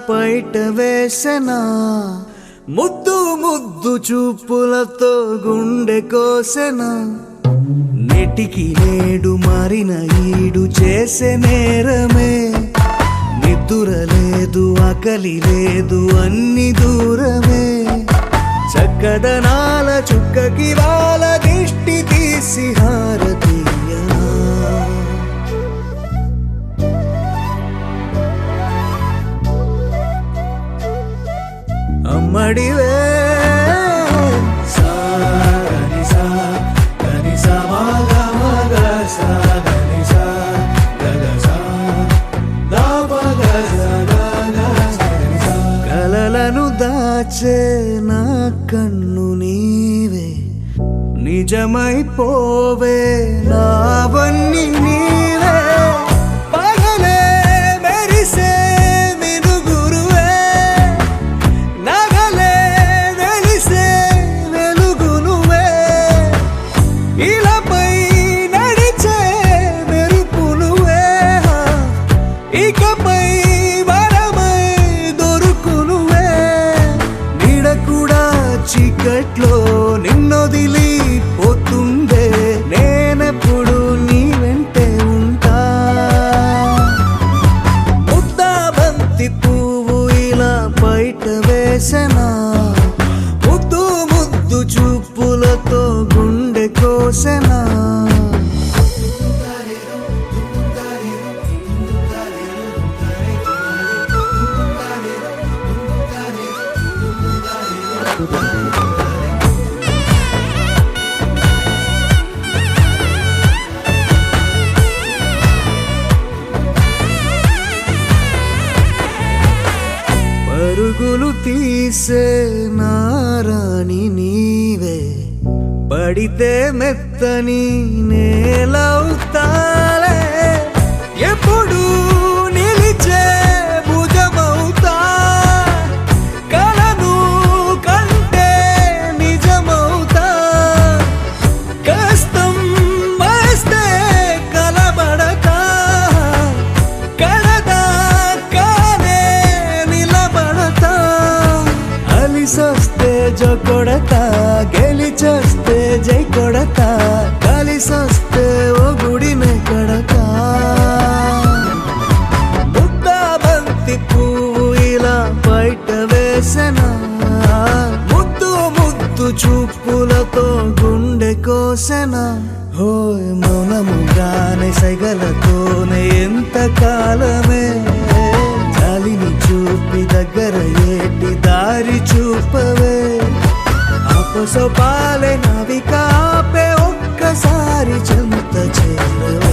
పైట వేసెనా ముద్దు ముద్దు చూపులతో గుండె కోసెనా నెటికి నేడు మారిన ఈడు చేసే నేరమే నిద్ర లేదు ఆకలి లేదు అన్ని దూరమే చక్కదనాల చుక్కకి వాళ్ళ దిష్టి తీసి హారతీయనా అమ్మడివే కలలను దాచే నా కన్ను నీవే నిజమైపోవే నావన్నీ నీవే పగలే మెరిసే మినుగురువే నగలే వెలిసే వెలుగు నువ్వే ఇలాపై నడిచే మెరుపు నువ్వే ఇకపై వరమై దొరుకు నువ్వే నీడ కూడా చీకట్లో నిన్నొదిలి పోతుందే నేనెప్పుడు నీ వెంటే ఉంటా ముద్దా బంతి పువ్వు ఇలా బయట వేసెనా ముద్దు ముద్దు చూపులతో గుండె కోసెనా పరుగులు తీసే నారాణి నీవే పడితే మెత్తని నేలవుతాలే ఎప్పుడు నిలిచే భుజమవుతా కలను కంటే నిజమవుతా కష్టం వస్తే కలబడతా కడదాకానే నిలబడతా అలిసొస్తే జో కొడతా గెలిచొస్తే జై కొడతా కలిసొస్తే ఓ గుడినే కడతా ముద్దా బంతి పువ్వు ఇలా బయట వేసెనా ముద్దు ముద్దు చూపులతో గుండె కోసెనా హోయ్ మౌనముగానే సైగలతోనే ఎంత కాలమే జాలిని చూపి దగ్గర ఏటి దారి చూపవే అపసోపాలే నవికాపే ఒక్కసారి చెంత చేరవే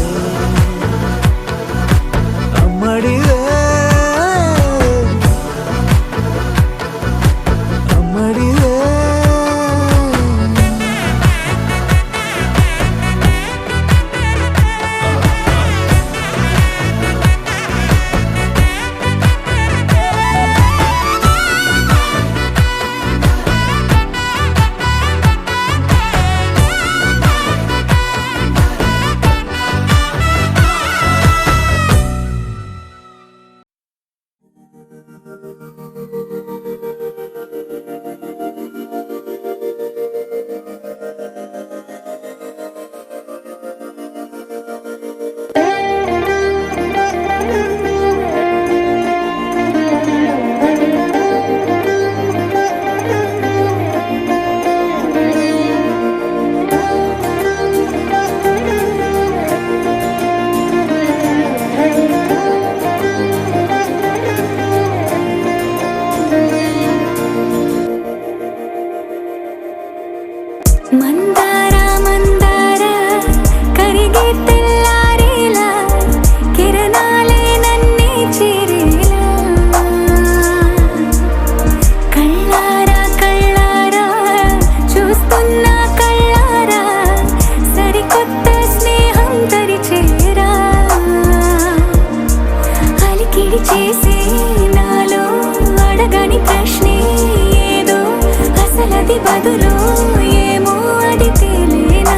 అమ్మడివే అమ్మడివే బదులు ఏమో అది తెలియనా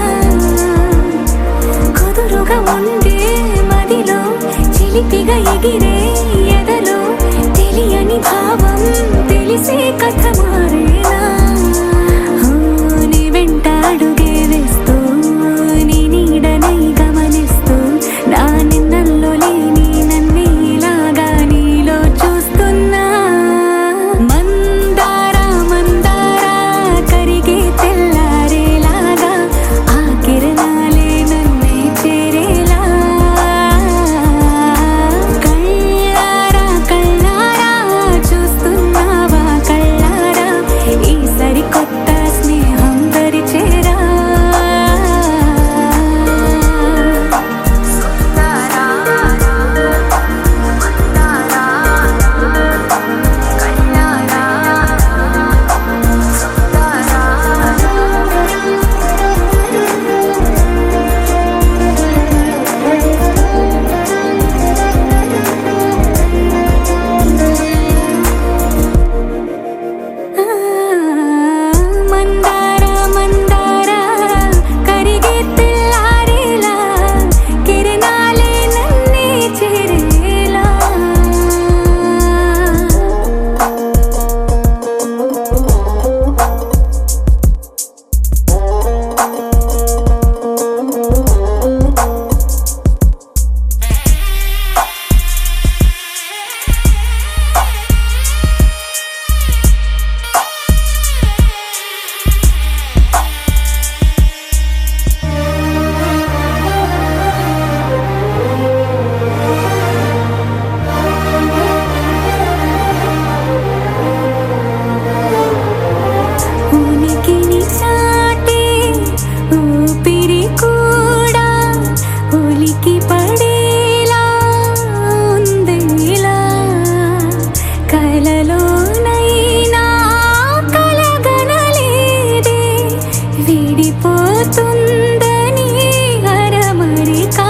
కుదురుగా ఉండే మదిలో చిలిపిగా ఎగిరే ఎదలో తెలియని అవుతుందని అరమరికా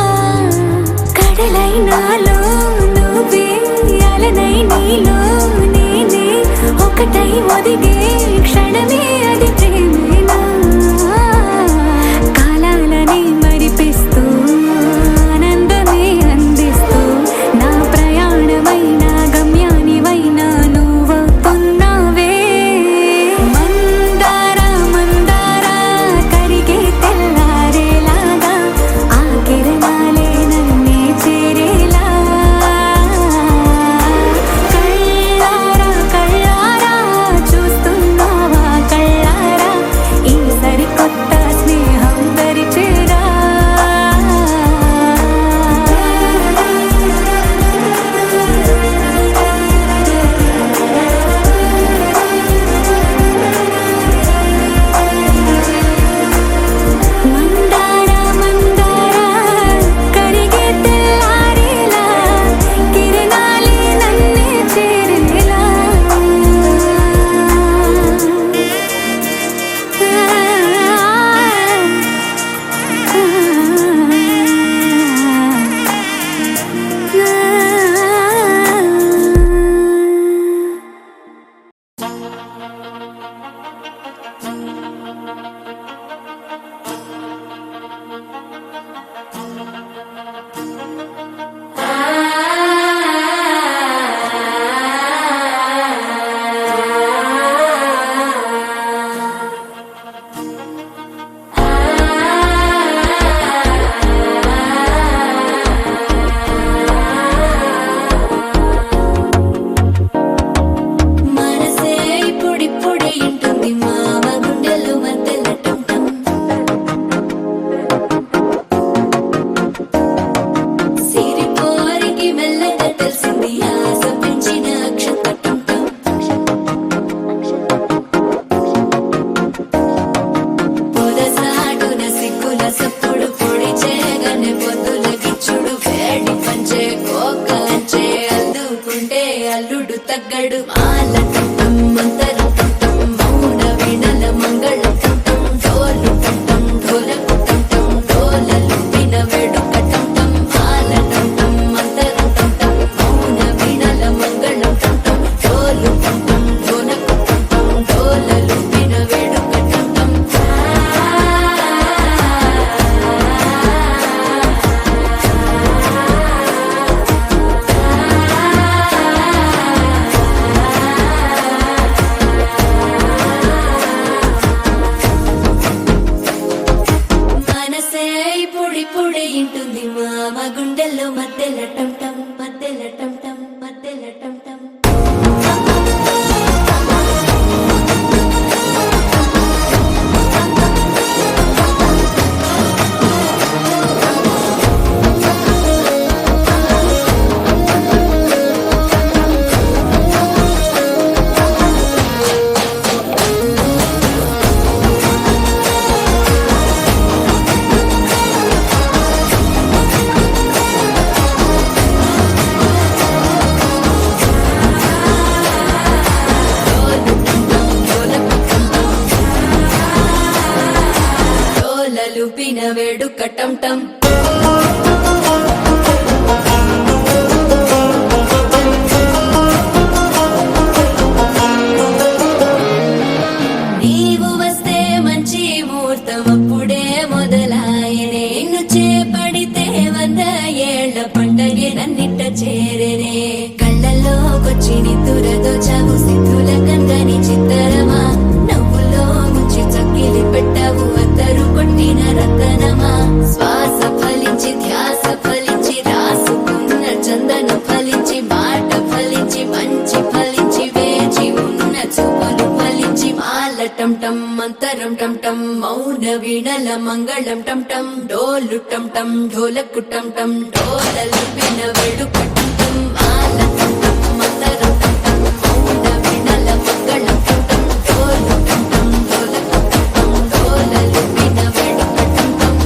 కడలైనాలో నువ్వే అలనై నీలో నేనే ఒకటై ఒదిగే క్షణమే అది ప్రేమేనా కాలాలని మరిపిస్తూ ఆనందమే అందిస్తూ నా ప్రయాణమైన గమ్యానివైనా నువ్వవుతున్నావే మందార మందార కరిగే తెల్లారేలాగా ఆ కిరణాలే నన్నే చేరేలా కళ్ళారా కళ్ళారా చూస్తున్నావా కళ్ళారా ఈ సరికొత్త స్నేహం దరిచేరా మందార మందార కరిగే తెల్లారేలా కిరణాలే నన్నే చేరేలా మనసే ఇప్పుడిప్పుడే ఇంటుంది మామ గుండెలు మధ్యలటం సిరిపోరికి మెల్లగా తెలిసింది ఆశ పెంచిన అక్షతటం పొదసాటున సిగ్గుల సప్పుడు పొడి చేయగానే పొద్దుల గిచ్చుడు వేడి పంచే కోకంచే అల్లుకుంటే అల్లుడు తగ్గడు మాల టంటం మంతరం టంటం మౌన వీణల మంగళం టంటం డోలు టంటం ఢోలకు టంటం డోలలు విన వేడుక టంటం మాల టంటం మంతరం టంటం మౌన వీణల మంగళం టంటం డోలు టంటం ఢోలకు టంటం డోలలు విన వేడుక టంటం మనసే ఇప్పుడిప్పుడే ఇంటుంది మామ గుండెల్లో మధ్యలటం టం మధ్యలటం టం మధ్యలటం టం డోలలు పిన వేడుక టంటం నీవు వస్తే మంచి ముహూర్తం అప్పుడే మొదలాయనే నిన్ను చేపడితే 100 ఏళ్ల పండగే నన్నిట్ట చేరేనే కళ్ళల్లోకొచ్చి నిద్దురతో చావు సిద్ధుల కందని చిత్తరమా నవ్వులో ముంచి చక్కిలి పెట్టావు అద్దరు కొట్టిన రతనమా శ్వాస ఫలించి ధ్యాస ఫలించి రాసుకున్న చందన ఫలించి మాట ఫలించి మంచి ఫలించి వేచి ఉన్న చూపులు ఫలించి మాల టంటం మంతరం టంటం మౌన వీణల మంగళం టంటం డోలు టంటం ఢోలకు టంటం డోలలు విన వేడుక టంటం మాల టంటం మంతరం టంటం మౌన వీణల మంగళం టంటం డోలు టంటం ఢోలకు టంటం డోలలు విన వేడుక టంటం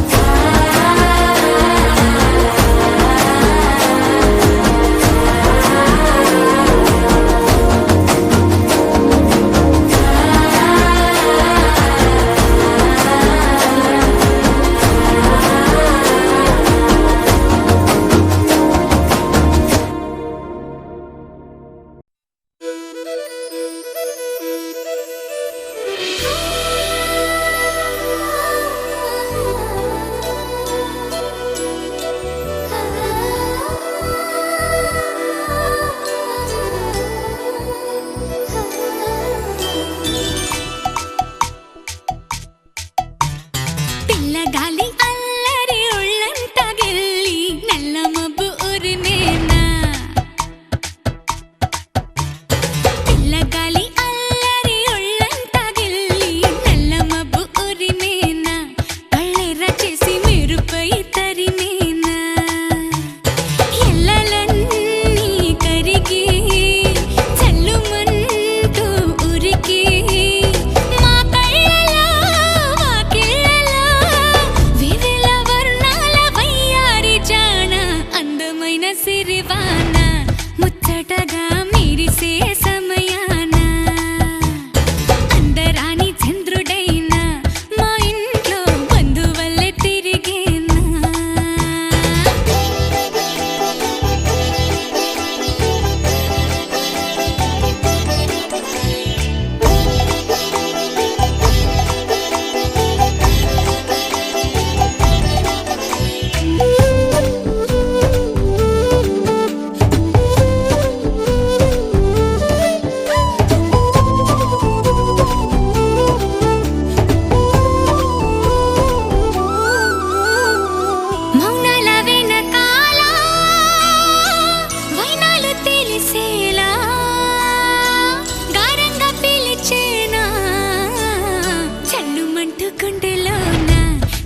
గుండెలోన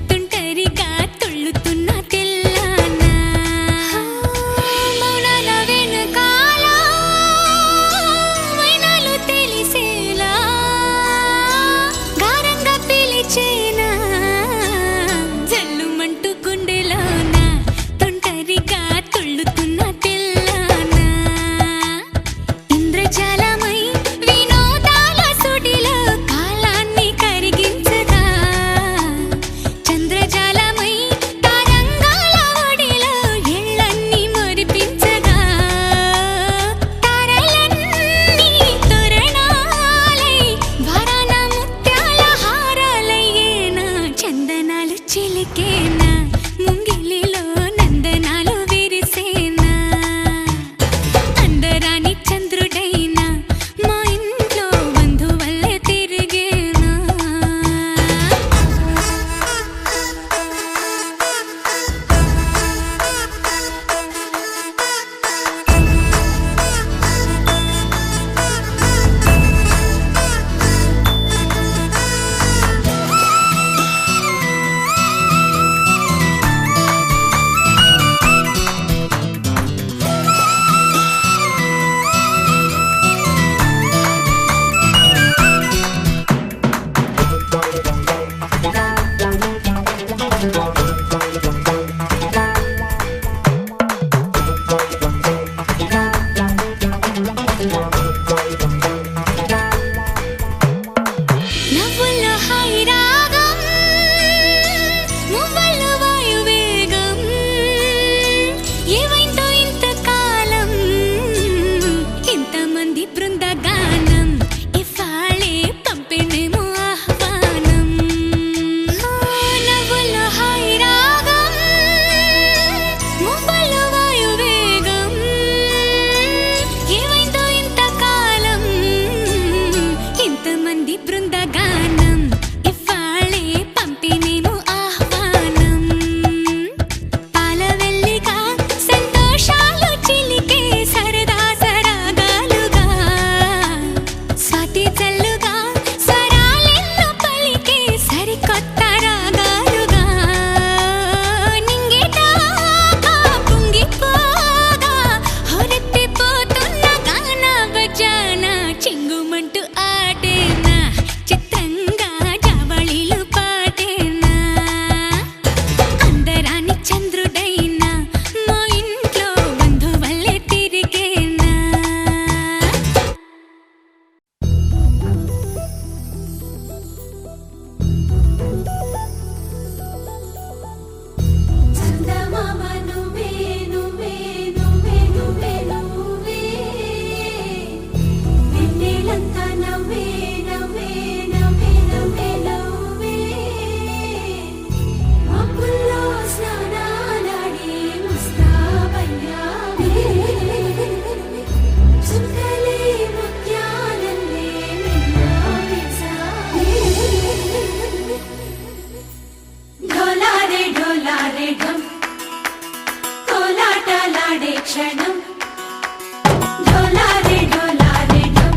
తుంటరిగా తుళ్ళుతున్న తెల్లాన మౌనాల వెనకాల మైనాలు తెలిసేలా గారంగా పిలిచేనా జల్లుమంటూ గుండెలోన తుంటరిగా తుళ్ళుతున్న తెల్లాన ఇంద్రజాలమై వినోదాల సుడిలో కాలాన్ని కరిగించగా చంద్రజాలమై తరంగాల ఒడిలో ఎళ్ళన్నీ మురిపించగా తారలన్నీ తోరణాలై వరాన ముత్యాల హారాలయ్యేనా చందనాలు చిలికేనా ముంగిలిలో నందనాలు విరిసేనా అందరాని చంద్రుడైనా మా ఇంట్లో బంధువల్లే తిరిగేనా నవ్వుల్లో హాయి రాగం మువ్వల్లో వాయువేగం ఏవైందో ఇంతకాలం ఇంతమంది బృందగానం ఇవాళే పంపిణేమో ఆహ్వానం నవ్వుల్లో హాయి రాగం మువ్వల్లో వాయువేగం ఏవైందో ఇంతకాలం ఇంతమంది బృందగానం ఇవాళే పంపిణేమో ఆహ్వానం పాలవెల్లిగా సంతోషాలు చిలికే సరదా సరాగాలుగా స్వాతి జల్లుగా స్వరాలెన్నో పలికే సరికొత్త రాగాలుగా నింగిదాకా పొంగిపోగా హొరెత్తిపోతున్న గాన బజాన చింగుమంటూ ఆటేనా చిత్రంగా జావళిలు పాటేనా అందరాని చంద్రుడైనా మా ఇంట్లో బంధువల్లే తిరిగేనా చందమామ నువ్వే నువ్వే నువ్వే నువ్వే నువ్వే వెన్నెలంతా నవ్వే నవ్వే నవ్వే నవ్వే నవ్వే మబ్బుల్లో స్నానాలాడి ముస్తాబయ్యావే చుక్కలే ముత్యాలల్లే మెల్లావేశావే ఢోలారే ఢోలారే ఢం కోలాటలాడే క్షణం ఢోలారే ఢోలారే ఢం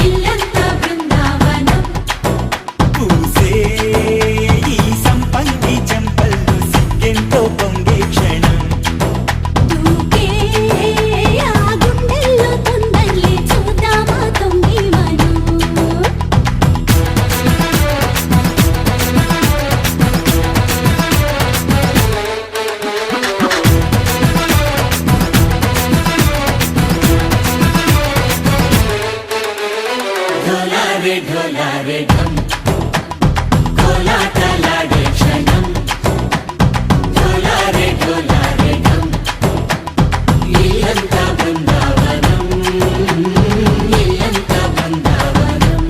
ఇల్లంతా బృందావనం పూసే ఈ సంపంగి చెంపల్లో సిగ్గెంతో పొంగే క్షణం దూకే ఆ గుండెల్లో తొందరలే చూద్దామా తొంగి మనం ఢోలారే ఢోలారే ఢం కోలాటలాడే క్షణం ఢోలారే ఢోలారే ఢం ఇల్లంతా బృందావనం ఇల్లంతా బృందావనం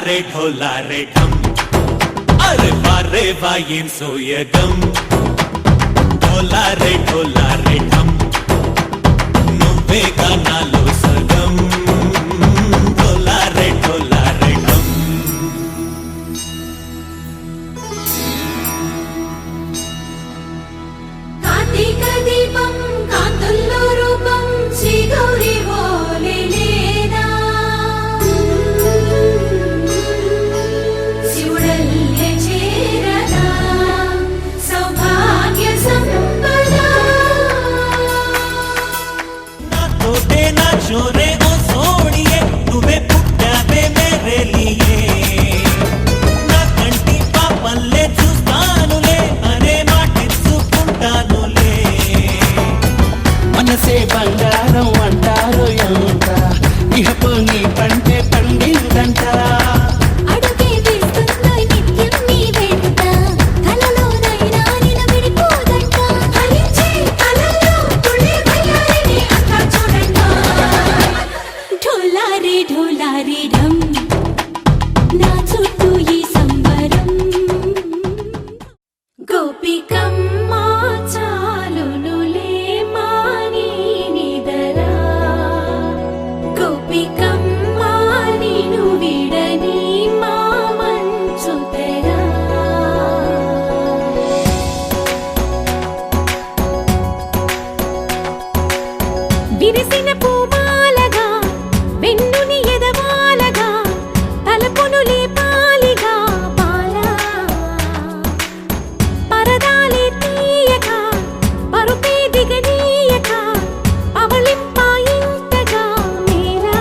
ढोला रे ढम अरे वारे वायें सोयगम ढोला रे ढम నువ్వే గానాలో సగం ढोला रे ढम కార్తీక దీపం కాంతుల్లో రూపం శ్రీ గౌరీ ఓలేనా శివుడల్లే చేరనా సౌభాగ్య సంపద నా తోటే నా చోరే ఓ సోడియే నువ్వే పుట్టావే మేరే లియే నా కంటి పాపల్లే చూస్తానులే అనే మాటిచ్చుకుంటానులే మనసే బంగారం అంటారు ఎంత ఇహపు నీ పంటే పండిందంట అడుగే వేస్తుందో నిత్యం నీ వెంట కలలోనైనా నిన్ను విడిపోదంట ఫలించే కలల్లో తుళ్ళే వయ్యారిని అంతా చూడంట ఢోలా రే ఢమ్ నా చుట్టూ ఈ సంబరం గోపికమ్మ చాలునులే మాని నిదరా గోపికమ్మ నిను విడని మా మంచు తెరా విరిసిన పూమాలగా వెన్నుని ఎదవాలగా తలపును లేపాలిగా బాలా పరదాలే తీయక పరుపే దిగనీయక అవలింపాయింతగా మేలా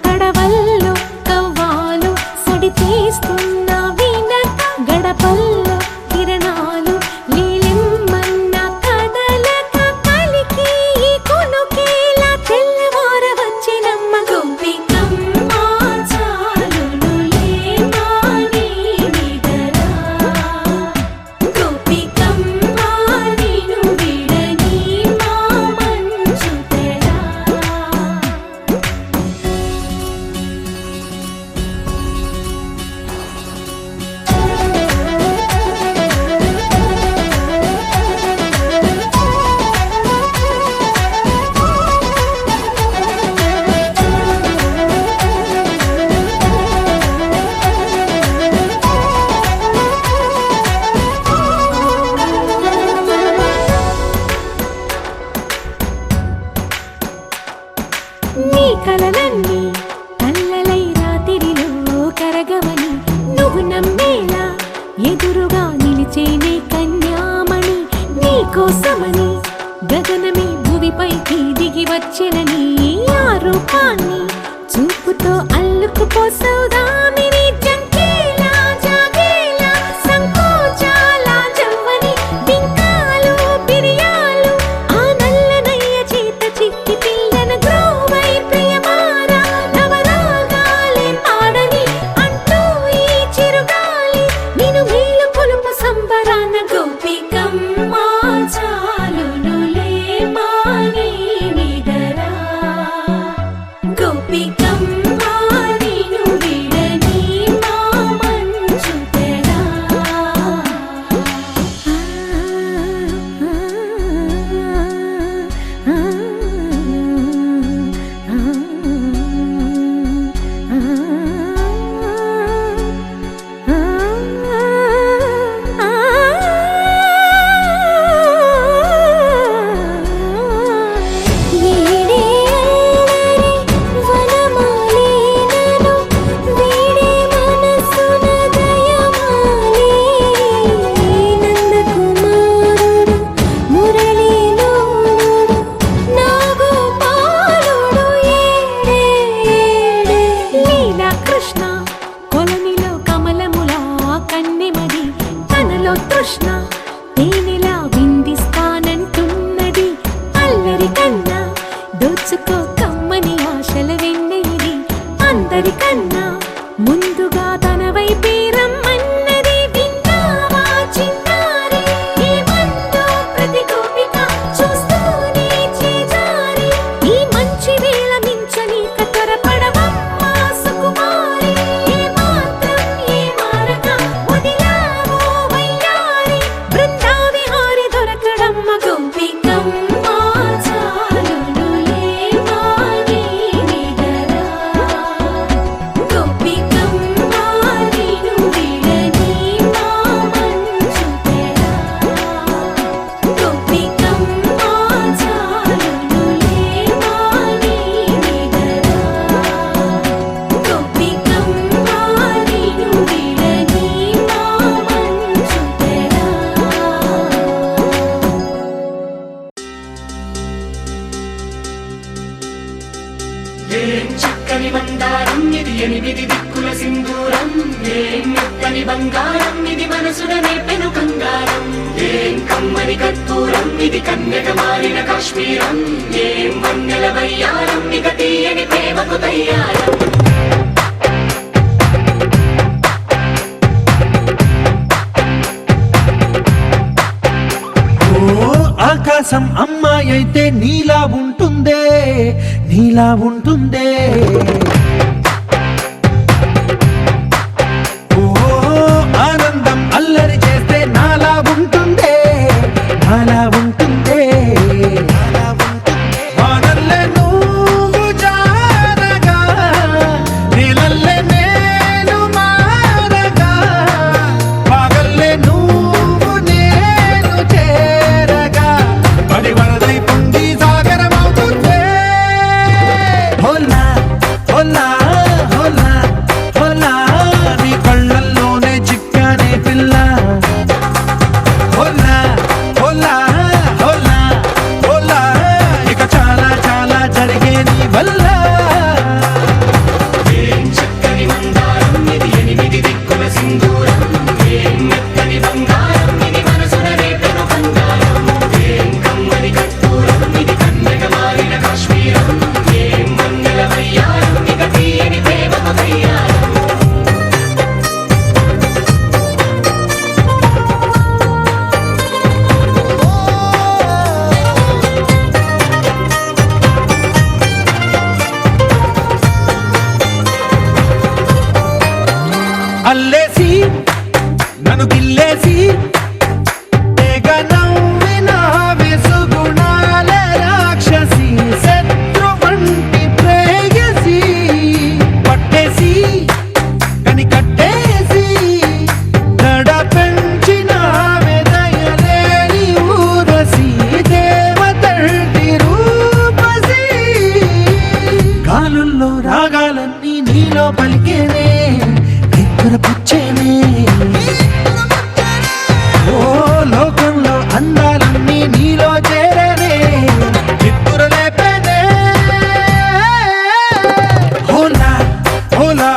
కడవల్లో కవ్వాలు సడి తీస్తున్న వినక గడపల్లో కిరణాలు లీలిమ్మన్న కదలక కలికి ఈ కొనుకేలా తెల్లవార వచ్చినమ్మ గోపికమ్మ చాలునులే మాని నిదరా గోపికమ్మ నిను విడని మా మంచు తెరా నీ కలలన్నీ కల్లలై రాత్రిలో కరగవని నువ్వు నమ్మేలా ఎదురుగా నిలిచేనే కన్యామణి నీ కోసమని గగనమే భువిపైకి దిగి వచ్చెనని ఆ రూపాన్ని చూపుతో అల్లుకుపోసౌదామిని జంకేలా జాగేలా సంకోచాల జవ్వని బింకాలు బిరియాలు ఆ నల్లనయ్య చేత చిక్కి పిల్లన గ్రోవై ప్రియమారా నవరాగాలే పాడని అంటూ ఈ చిరుగాలి నిన్ను మేలు కొలుపు సంబరాన గోపికమ్మ చాలునులే మాని నిదరా గోపికమ్మ నిను విడని మా మంచు తెరా వీడే అల్లరి వనమాలినను వీడే మనసున దయమాలి నందకుమారుడు మురళీలోలుడు నాగోపాలుడు ఏడే లీలా కృష్ణ కొలనిలో కమలములా కన్నెమది తనలో తృష్ణ తేనెలా విందిస్తానంటున్నది అల్లరి కన్నా దోచుకో కమ్మని ఆశల వెన్నెయిది అందరికన్నా ముందుగా తన వైపే రమ్మన్నది విన్నావా చిన్నారి ఏమందో ప్రతి గోపిక చూస్తూనే చేజారి ఈ మంచి వేళ మించనీక త్వరపడవమ్మా సుకుమారి మెత్తని బంగారం ఇది మనసున రేపెను కంగారం ఏం కమ్మని కర్పూరం ఇది కన్యక మారిన కాశ్మీరం ఏం వన్నెల వయ్యారం ఇక తీయని ప్రేమకు తయ్యారం ఆకాశం అమ్మాయి అయితే నీలా ఉంటుందే నీలా ఉంటుందే ఓ ఆనందం అల్లరి చేస్తే నాలా ఉంటుందే నాలా ఉంటుందే వానల్లే నువ్వు జారగా నీలల్లే నేను మారగా పగల్లే నువ్వు నేను చేరగా పడి వరదై పొంగి సాగరమవుతుందే హోలా హోలా హోలా హోలా నీ కళ్ళల్లోనే చిక్కానే పిల్ల హోలా హోలా హోలా హోలా ఇక చాలా చాలా జరిగే నీ వల్ల ఏం చక్కని మందారం ఇది ఎనిమిది దిక్కుల సింధూరం ఏం మెత్తని బంగారం ఇది మనసున రేపెను కంగారం ఏం కమ్మని కర్పూరం ఇది కన్యక మారిన కాశ్మీరం ఏం వన్నెల వయ్యారం ఇక తీయని ప్రేమకు తయ్యారం అల్లేసి నన్ను గిల్లేసి తెగ నవ్విన విసుగుణాల రాక్షసి శత్రు వంటి ప్రేయసి పట్టేసి కని కట్టేసి దడ పెంచిన దయలేని ఊరసి దేవతంటి రూపసి గాలుల్లో రాగాలన్నీ నీలో పలికేనే నిద్రపుచ్చేనే ఓ లోకంలో అందాలన్నీ నీలో చేరనే నిద్రలేపేనే హోలా హోలా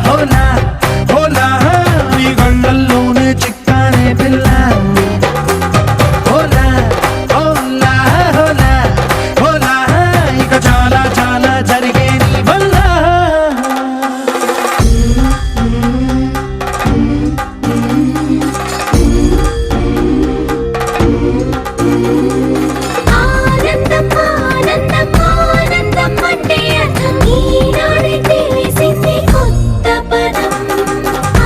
హోలా హోలా నీ కళ్ళల్లోనే చిక్కానే పిల్ల హోలా హోలా హోలా హోలా ఇక చాలా చాలా జరిగే నీ వల్ల ఆనందం ఆనందం ఆనందం అంటే అర్థం ఈనాడే తెలిసింది కొత్త పదం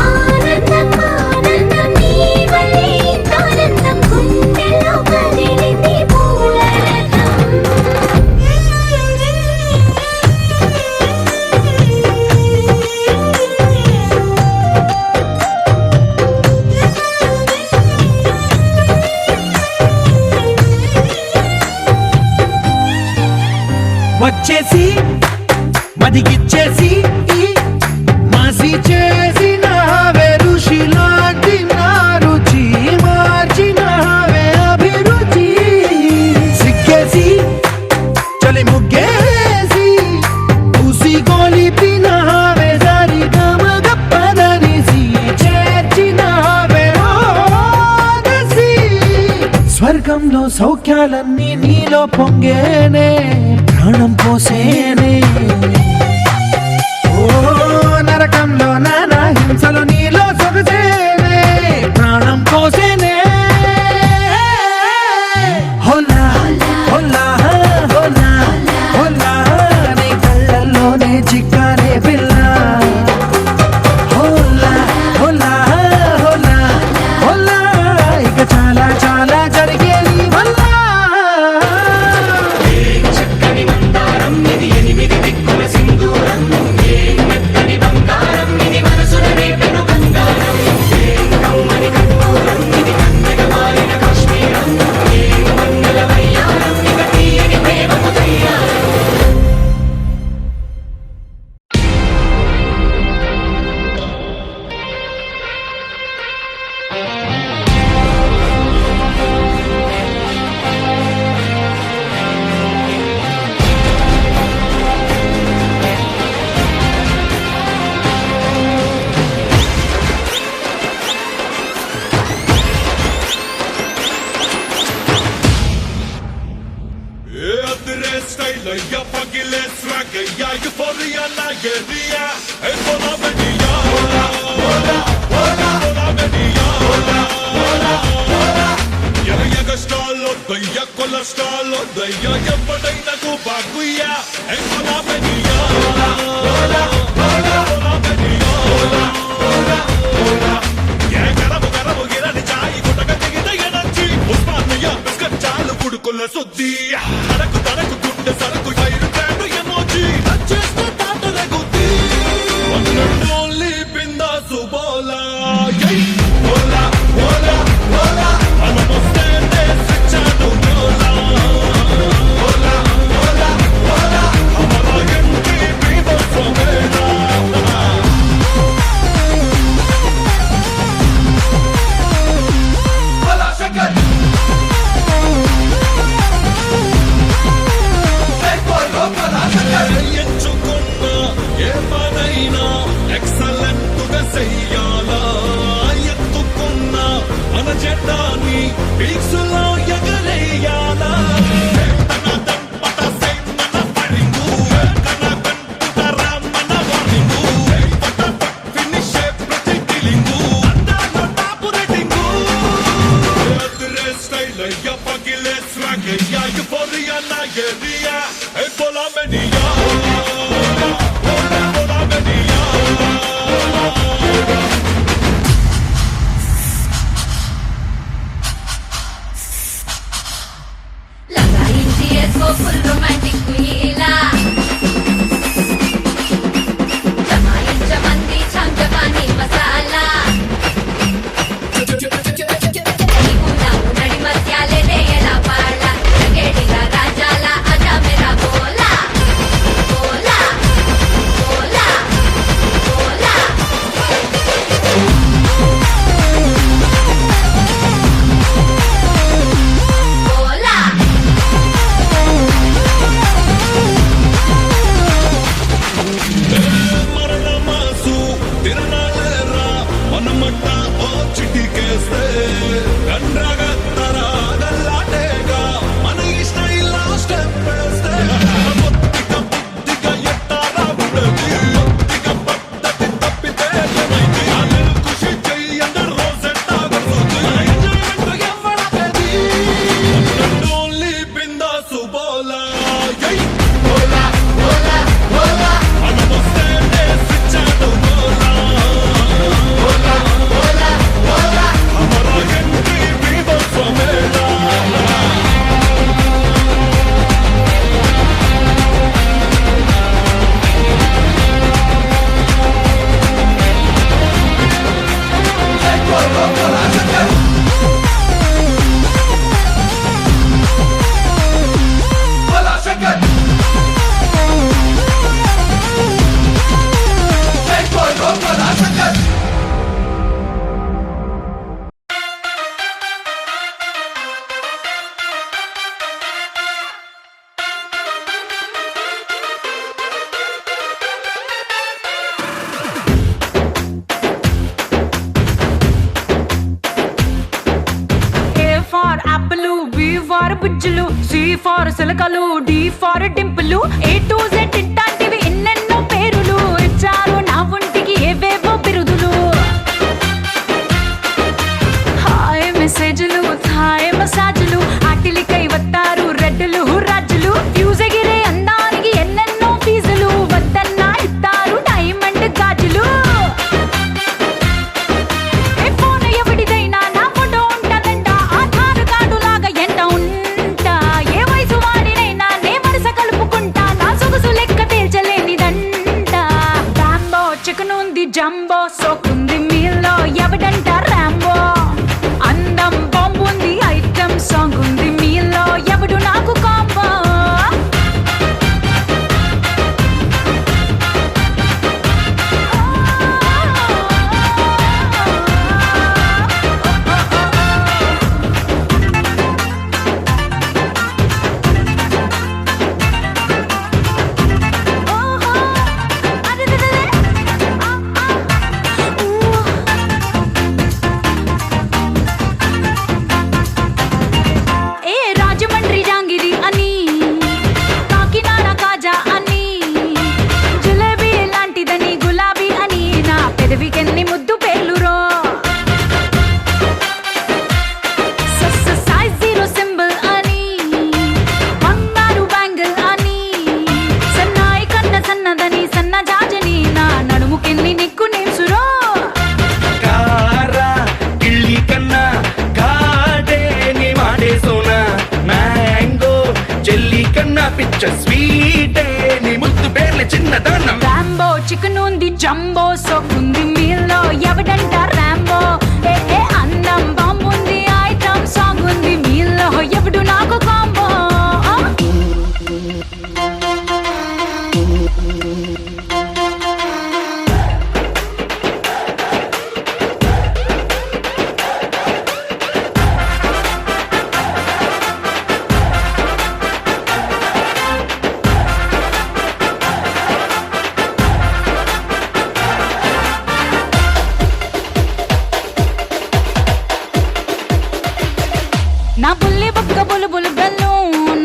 ఆనందం ఆనందం నీ వల్లే ఇంత ఆనందం గుండెల్లో కదిలింది వచ్చేసి మదిగిచ్చేసి మాసి చేసిన ఋషిలాంటి నా రుచి మార్చినవే అభిరుచి సిగ్గేసి చలి ముగ్గేసి పూసి గోలిపినవే సరి గమగప్పదనిసి చేర్చినవే ఓదసి స్వర్గంలో సౌఖ్యాలన్నీ నీలో పొంగేనే ప్రాణం పోసేనే ఓ నరకంలో నానా హింసలు నీలో సొగసేనే ప్రాణం పోసేనే హోలా హోలా హోలా హోలా నీ కళ్ళల్లోనే చిక్కానే పిల్ల హోలా హోలా హోలా హోలా ఇక చాలా చాలా జరిగే నీ వల్ల చక్కని మందారం ఇది ఎనిమిది దిక్కుల సింధూరం ఏం మెత్తని బంగారం ఇది మనసున రేపెను ఏరియా పొలా మెనియా పొలా మెనియా ఎగ స్టాల్లో దయ్య కొలెస్ట్రాల్లో దయ్య ఎప్పుడైనా బాగుయ్యా పొలా మెనియా పొలా మెనియా గరము గిరని చాయి గుటక దిగిన ఎనర్జీ ఉస్మానియా బిస్కట్ చాలు కుడుకుల సుద్ది తనకు గుండె సరకు ఫైర్ బ్రాండ్ ఎమోజీ చేస్తే తాటల గుద్ది ఓన్లీ బిందాసు బోలా బోలా బోలా బోలా మనమొస్తే స్విచ్ ఆను బోలా బోలా బోలా బోలా హమారా ఎంట్రీ పీపుల్ సోమేనా ఎంచుకున్న ఏ పనైనా ఎక్సలెంట్ గా చెయ్యాలా ఎత్తుకున్న మన జెండాని పీక్స్ లో ఎగరేయాలా పొలా మెనియా పొలా మెనియా లగాయించి వేసుకో ఫుల్ రొమాంటిక్ ఇలా జమాయించమంది చాంజపాని మసాలా నడి మధ్యాలే ఎలా పాడ గేడిగా రాజాల అజా మేరా బోలా బోలా బోలా బోలా బోలా మరణ మాసు తిరణాలేరా మనమట్ట ఓ చిటికేస్తే గండ్రగత్తరా గల్లాటేగా మన ఈ స్టైల్లో స్టెప్ వేస్తే బుద్ధిగా ఎట్టారా ఉండదు బుద్ధిగా పద్ధతి తప్పితే ఏమైంది అల్లెలు ఖుషి చెయ్యండి రోజెట్టా గొర్రుతుంది ఎంజాయ్మెంట్ ఎవ్వడది ఓన్లీ బిందాసు బోలా బోలా బోలా బోలా మనమొస్తే స్విచ్ ఆను బోలా బోలా బోలా బోలా హమారా ఎంట్రీ పీపుల్ సోమేనా A for apple, B for బుజ్జులు, C for సిలకలు, D for డింపులు, A to Z ఇట్లాంటివి ఎన్నెన్నో పేరులు ఇచ్చారు నా ఒంటికి ఏవేవో బిరుదులు. హాయ్ మెసేజ్లు, హాయ్ మసాజులు, ఆటిలికై వస్తారు రెడ్డులు రాజులు, ఫ్యూజ్ ఎగిరే అందానికి ఎన్నెన్నో ఫీజులు, వద్దన్నా ఇస్తారు డైమండ్ గాజులు. ఏ ఫోన్ ఎవడిదైనా నా ఫోటో ఉంటదంట, ఆధార్ కార్డు లాగా ఎంట ఉంటా, ఏ వయసు వాడినైనా నే వరుస కలుపుకుంటా, నా సొగసు లెక్క తేల్చలేనిదంట. రాంబో చికనుంది జంబో సోకుంది మీల్లో ఎవడంట రాంబో, అందం బొమ్మ స్వీటే నీ ముద్దు పేర్ల చిన్నదానం. రాంబో చికెన్ ఉంది జంబో సోకుంది మీల్లో ఎవడంట రాంబో ఏ ఏ అన్నం బాంబుంది ఐటమ్ సాంగ్ ఉంది మీల్లో ఎవడు నాకు కాంబో నా బుల్లి బుక్క బులుబులు బెలూన్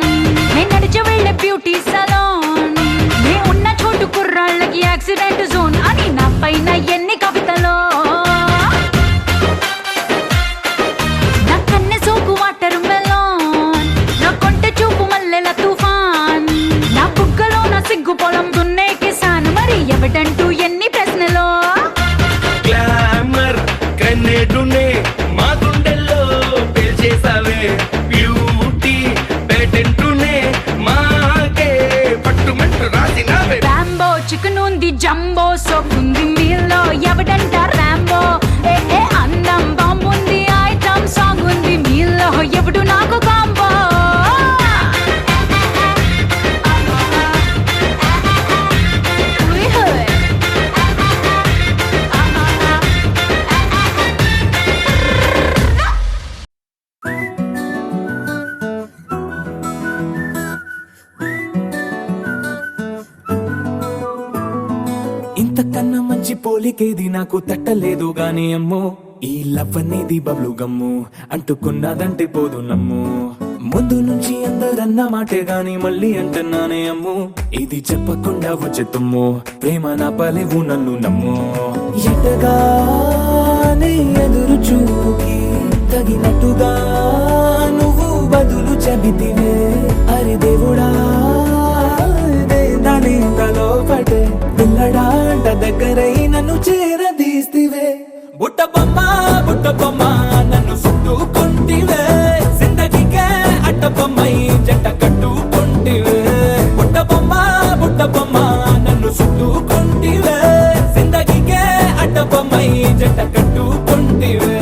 నే నడిచి వెళ్ళే బ్యూటీ సలోన్ నే ఉన్న చోటు కుర్రాళ్ళకి యాక్సిడెంట్ జోన్ అని నా పైన ఎన్ని కవితలో నా కన్నె సోకు వాటర్ మెలోన్ నా కొంటె చూపు మల్లెల తుఫాన్ నా బుగ్గలో నా సిగ్గు పొలం దున్నే కిసాన్ మరి ఎవడంటూ ఎన్ని ప్రశ్నలో గ్లామర్ గ్రెనేడునే మా గుండెల్లో పేల్చేసావే బ్యూటీ పేటెంటునే మాకే పట్టుమంటూ రాసినావే. రాంబో చికెన్ ఉంది జంబో సోకుంది మీల్లో ఎవడంట రాంబో ఏ ఏ అన్నం బాంబుంది ఐటమ్ సాంగ్ ఉంది మీల్లో ఎవడు నాకు కాంబో ఇంతకన్నా మంచి పోలికేది నాకు తట్టలేదు గాని అమ్మో, ఈ లవ్ అనేది బబ్లు గమ్ము అంటుకున్నదంటే పోదు నమ్ము. ముందు నుంచి అందరన్న మాటే గాని మళ్ళీ అంటున్నానే అమ్ము, ఇది చెప్పకుండా వచ్చే తుమ్ము ప్రేమ నా పలేవు నన్ను నమ్ము. ఎటగానే ఎదురు చూకి తగినట్టుగా నువ్వు బదులు చెబితివే. అరే దేవుడా దాని తలో పటే పిల్లడాంట దగ్గరై నన్ను చేరదీస్తివే. బుట్ట బొమ్మ నన్ను చుట్టుకుంటివే. జిందగీకే అట్ట బొమ్మై జంట కట్టుకుంటివే. బుట్ట బొమ్మ నన్ను చుట్టుకుంటివే. జిందగీకే అట్ట బొమ్మై జంట కట్టుకుంటివే.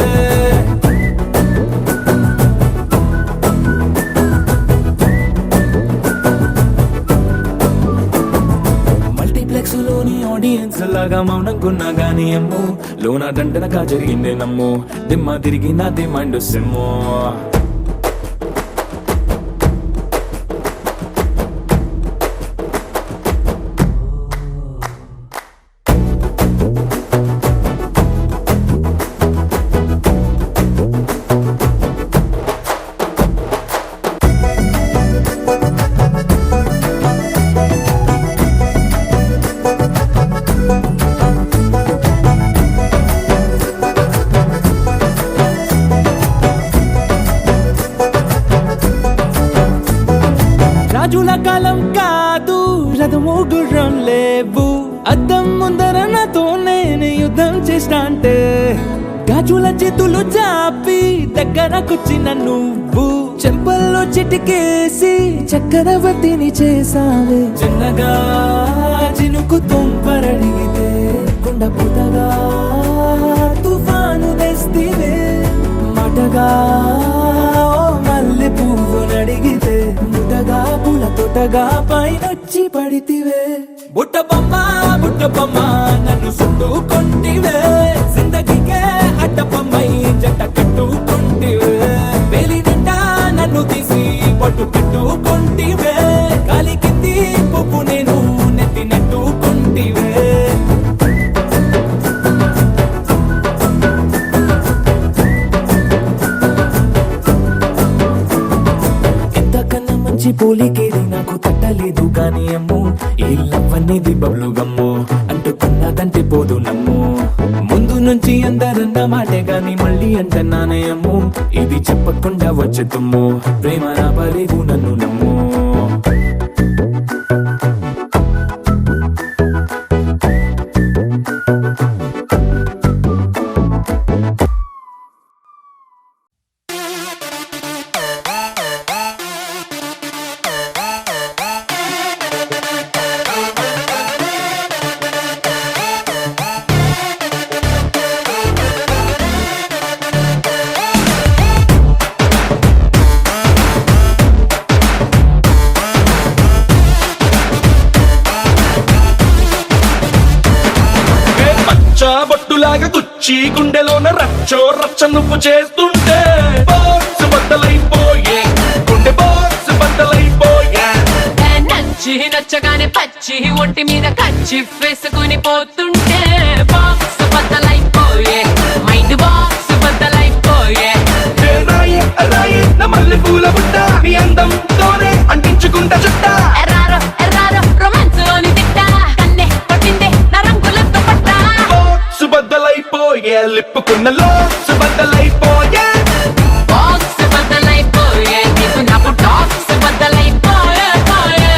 లోని ఆడియన్స్ లాగా మౌనంకున్నా గానీ అమ్ము, లోన దండనగా జరిగిందే నమ్ము, దిమ్మ తిరిగి నాది మైండ్ సిమ్ము. రాజుల కాలం కాదు, రథము గుర్రం లేవు, అద్దం ముందర నాతో నేను యుద్ధం చేస్తా అంటే గాజుల చేతులు చాపి దగ్గరకొచ్చిన నువ్వు చెంపల్లో చిటికేసి చక్రవర్తిని చేసావే. చిన్నగా చినుకు తుంపరడిగితే కుండ పుటగా తుఫాను తెస్తివే. మాటగా మల్లె పువ్వు నడిగితే ముటగా పుల తొటగా పైనొచ్చి పడితివే. బుట్ట బొమ్మ నన్ను చుట్టుకుంటివే. జిందగీకే అట్ట బొమ్మై జంట కట్టుకుంటివే. వేలి నిండా నన్ను తీసి పట్టు కట్టుకుంటివే. గాలి కింది పువ్వు నేను నెత్తి నెట్టుకుంటివే. పోలికేది నాకు తట్టలేదు గాని అమ్ము, ఈ లవ్ అనేది బబ్లు గమ్ము అంటుకున్నదంటే పోదు నమ్ము. ముందు నుంచి అందరన్న మాటే గాని మళ్ళీ అంటున్నానే అమ్ము, ఇది చెప్పకుండా వచ్చే తుమ్ము ప్రేమ నా పలేవు నన్ను నమ్ము. వచ్చి గుండెలోన రచ్చో రచ్చ నువ్వు చేస్తుంటే బాక్స్ బద్దలైపోయే గుండె బాక్స్ బద్దలైపోయే నచ్చి నచ్చగానే పచ్చి ఒంటి మీద కచ్చి వేసుకుని పోతుంటే బాక్స్ బద్దలైపోయే మైండ్ బాక్స్ బద్దలైపోయే రాయే రాయే నా మల్లె పూల బుట్ట నీ అందంతోనే అంటించుకుంటా చుట్ట ఎర్రారో ఎర్రారో రొమాన్స్ లోని తిట్ట కన్నే పట్టిందే నా రంగులతో పట్ట బాక్స్ బద్దలైపోయే లిప్పుకున్న లోక్స్ బద్దలైపోయే బాక్స్ బద్దలైపోయే నీకు నాకు టాక్స్ బద్దలైపోయే పోయే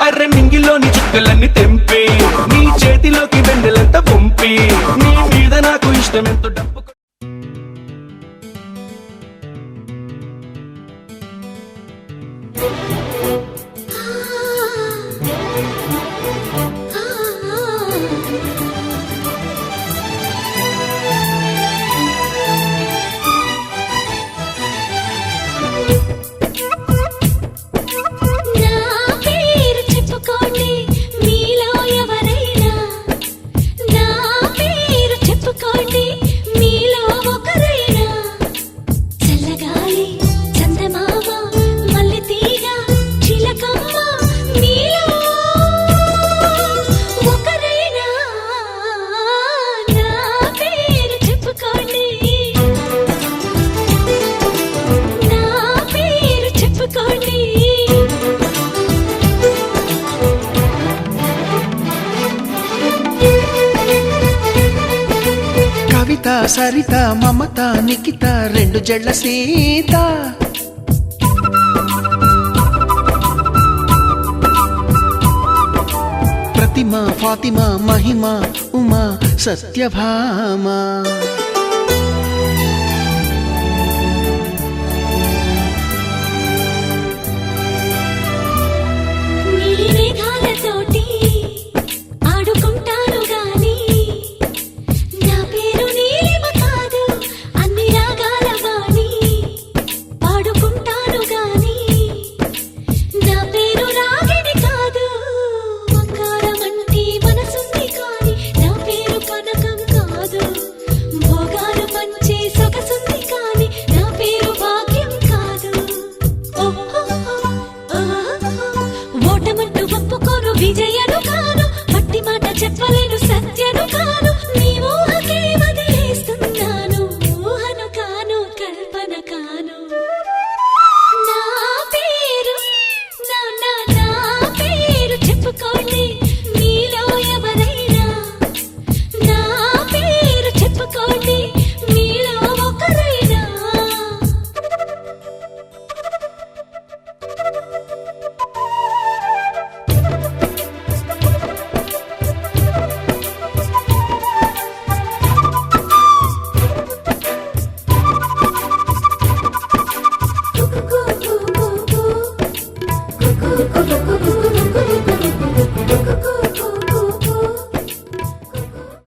అర్రె మింగిలోని చుక్కలన్నీ తెంపి నీ చేతిలోకి వెన్నెలంత పంపి నీ మీద నాకు ఇష్టమెంతో డబ్బు నా పేరు చెప్పుకోండి మీలో ఎవరైనా నా పేరు చెప్పుకోండి మీలో ఒకరైనా చల్లగాలి చందమామ మల్లె తీగ చిలకమ్మ మీలో ఒకరైనా నా పేరు చెప్పుకోండి నా పేరు చెప్పుకోండి కవిత సరిత మమత నిఖిత రెండు జడ్ల సీత ప్రతిమ ఫాతిమా మహిమ ఉమా సత్యభామ